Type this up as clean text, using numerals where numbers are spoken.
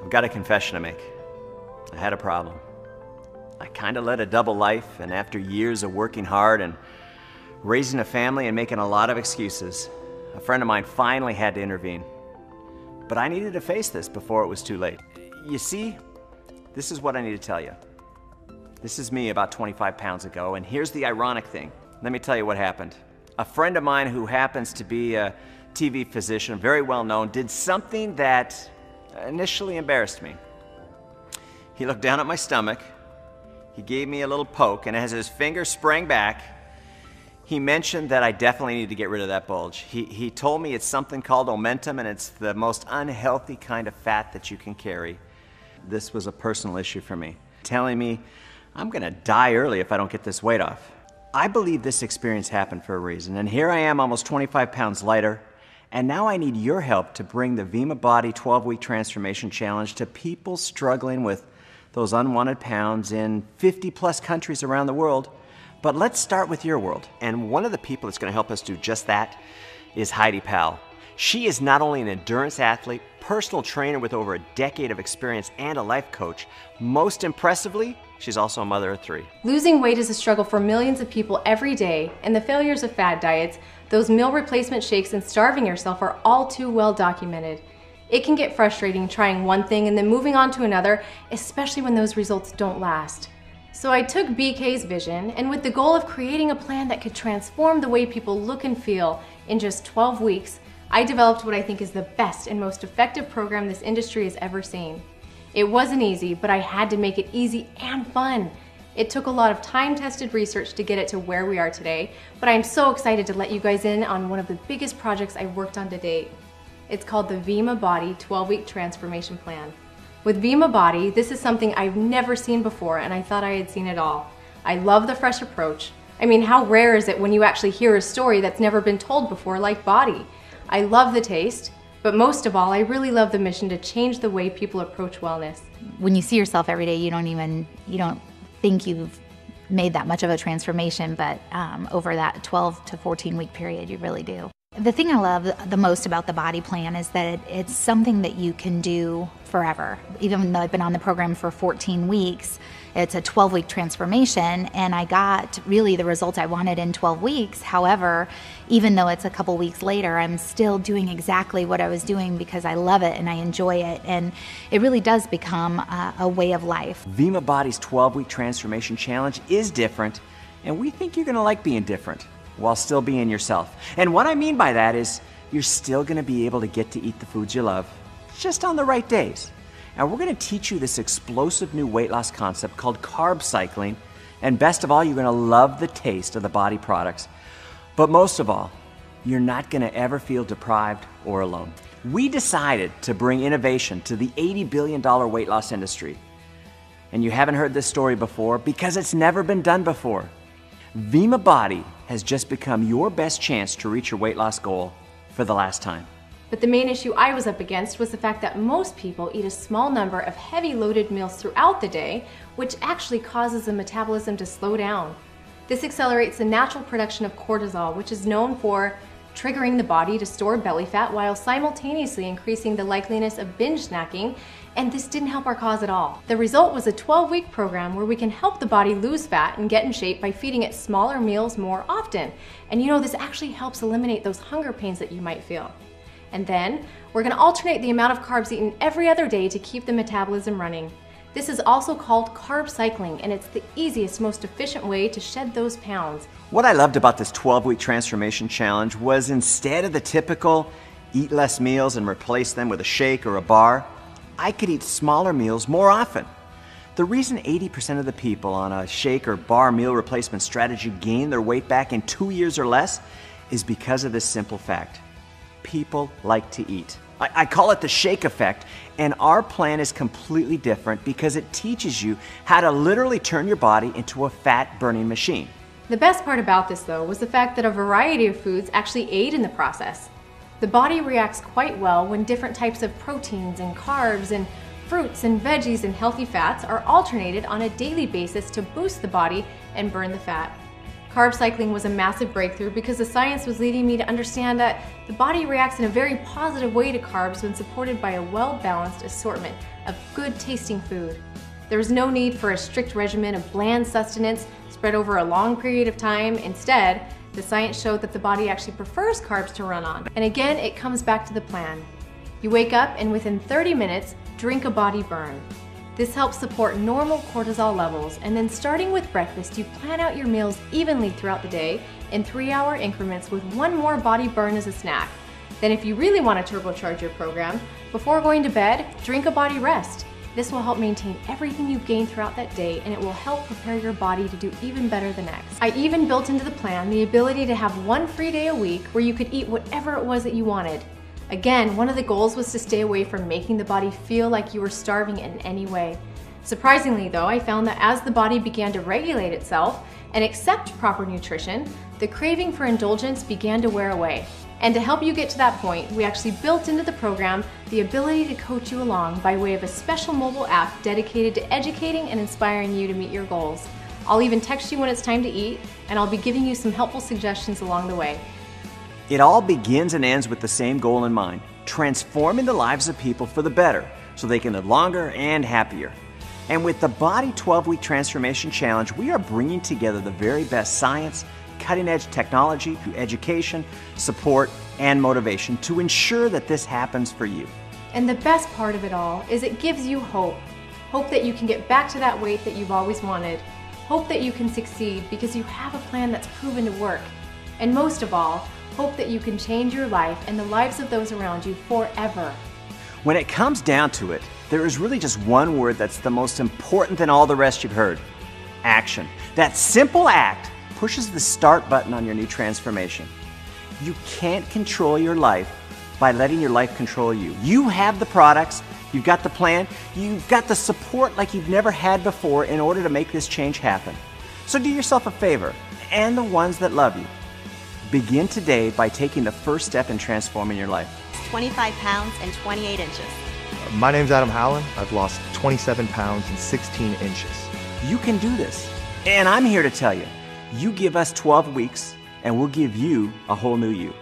I've got a confession to make. I had a problem. I kind of led a double life, and after years of working hard and raising a family and making a lot of excuses, a friend of mine finally had to intervene. But I needed to face this before it was too late. You see, this is what I need to tell you. This is me about 25 pounds ago, and here's the ironic thing. Let me tell you what happened. A friend of mine who happens to be a TV physician, very well known, did something that initially embarrassed me. He looked down at my stomach, he gave me a little poke, and as his finger sprang back, he mentioned that I definitely need to get rid of that bulge. He told me it's something called omentum, and it's the most unhealthy kind of fat that you can carry. This was a personal issue for me, telling me I'm gonna die early if I don't get this weight off. I believe this experience happened for a reason, and here I am almost 25 pounds lighter, and now I need your help to bring the Vima Body 12-Week Transformation Challenge to people struggling with those unwanted pounds in 50+ countries around the world. But let's start with your world. And one of the people that's going to help us do just that is Heidi Powell. She is not only an endurance athlete, personal trainer with over a decade of experience, and a life coach. Most impressively, she's also a mother of 3. Losing weight is a struggle for millions of people every day, and the failures of fad diets, those meal replacement shakes, and starving yourself are all too well documented. It can get frustrating trying one thing and then moving on to another, especially when those results don't last. So I took BK's vision, and with the goal of creating a plan that could transform the way people look and feel in just 12 weeks, I developed what I think is the best and most effective program this industry has ever seen. It wasn't easy, but I had to make it easy and fun. It took a lot of time-tested research to get it to where we are today, but I'm so excited to let you guys in on one of the biggest projects I've worked on to date. It's called the Vima Body 12-Week Transformation Plan. With Vima Body, this is something I've never seen before, and I thought I had seen it all. I love the fresh approach. I mean, how rare is it when you actually hear a story that's never been told before, like Body? I love the taste, but most of all, I really love the mission to change the way people approach wellness. When you see yourself every day, you don't think you've made that much of a transformation, but over that 12 to 14 week period, you really do. The thing I love the most about the Body Plan is that it's something that you can do forever. Even though I've been on the program for 14 weeks, it's a 12-week transformation, and I got really the results I wanted in 12 weeks. However, even though it's a couple weeks later, I'm still doing exactly what I was doing because I love it and I enjoy it, and it really does become a way of life. Vima Body's 12-Week Transformation Challenge is different, and we think you're gonna like being different while still being yourself. And what I mean by that is you're still gonna be able to get to eat the foods you love, just on the right days. And we're gonna teach you this explosive new weight loss concept called carb cycling, and best of all, you're gonna love the taste of the Body products. But most of all, you're not gonna ever feel deprived or alone. We decided to bring innovation to the $80 billion weight loss industry. And you haven't heard this story before because it's never been done before. Vima Body has just become your best chance to reach your weight loss goal for the last time. But the main issue I was up against was the fact that most people eat a small number of heavy loaded meals throughout the day, which actually causes the metabolism to slow down. This accelerates the natural production of cortisol, which is known for triggering the body to store belly fat while simultaneously increasing the likeliness of binge snacking, and this didn't help our cause at all. The result was a 12-week program where we can help the body lose fat and get in shape by feeding it smaller meals more often. And you know, this actually helps eliminate those hunger pains that you might feel. And then, we're gonna alternate the amount of carbs eaten every other day to keep the metabolism running. This is also called carb cycling, and it's the easiest, most efficient way to shed those pounds. What I loved about this 12-week transformation challenge was instead of the typical eat less meals and replace them with a shake or a bar, I could eat smaller meals more often. The reason 80% of the people on a shake or bar meal replacement strategy gain their weight back in 2 years or less is because of this simple fact. People like to eat. I call it the shake effect, and our plan is completely different because it teaches you how to literally turn your body into a fat-burning machine. The best part about this, though, was the fact that a variety of foods actually aid in the process. The body reacts quite well when different types of proteins and carbs and fruits and veggies and healthy fats are alternated on a daily basis to boost the body and burn the fat. Carb cycling was a massive breakthrough because the science was leading me to understand that the body reacts in a very positive way to carbs when supported by a well-balanced assortment of good-tasting food. There was no need for a strict regimen of bland sustenance spread over a long period of time. Instead, the science showed that the body actually prefers carbs to run on. And again, it comes back to the plan. You wake up and within 30 minutes, drink a body burn. This helps support normal cortisol levels, and then starting with breakfast, you plan out your meals evenly throughout the day in 3-hour increments with one more body burn as a snack. Then if you really want to turbocharge your program, before going to bed, drink a body rest. This will help maintain everything you've gained throughout that day, and it will help prepare your body to do even better the next. I even built into the plan the ability to have one free day a week where you could eat whatever it was that you wanted. Again, one of the goals was to stay away from making the body feel like you were starving in any way. Surprisingly though, I found that as the body began to regulate itself and accept proper nutrition, the craving for indulgence began to wear away. And to help you get to that point, we actually built into the program the ability to coach you along by way of a special mobile app dedicated to educating and inspiring you to meet your goals. I'll even text you when it's time to eat, and I'll be giving you some helpful suggestions along the way. It all begins and ends with the same goal in mind: transforming the lives of people for the better so they can live longer and happier. And with the Body 12-Week Transformation Challenge, we are bringing together the very best science, cutting-edge technology through education, support, and motivation to ensure that this happens for you. And the best part of it all is it gives you hope. Hope that you can get back to that weight that you've always wanted. Hope that you can succeed because you have a plan that's proven to work. And most of all, hope that you can change your life and the lives of those around you forever. When it comes down to it, there is really just one word that's the most important than all the rest you've heard: action. That simple act pushes the start button on your new transformation. You can't control your life by letting your life control you. You have the products, you've got the plan, you've got the support like you've never had before in order to make this change happen. So do yourself a favor, and the ones that love you. Begin today by taking the first step in transforming your life. 25 pounds and 28 inches. My name's Adam Howland. I've lost 27 pounds and 16 inches. You can do this. And I'm here to tell you, you give us 12 weeks and we'll give you a whole new you.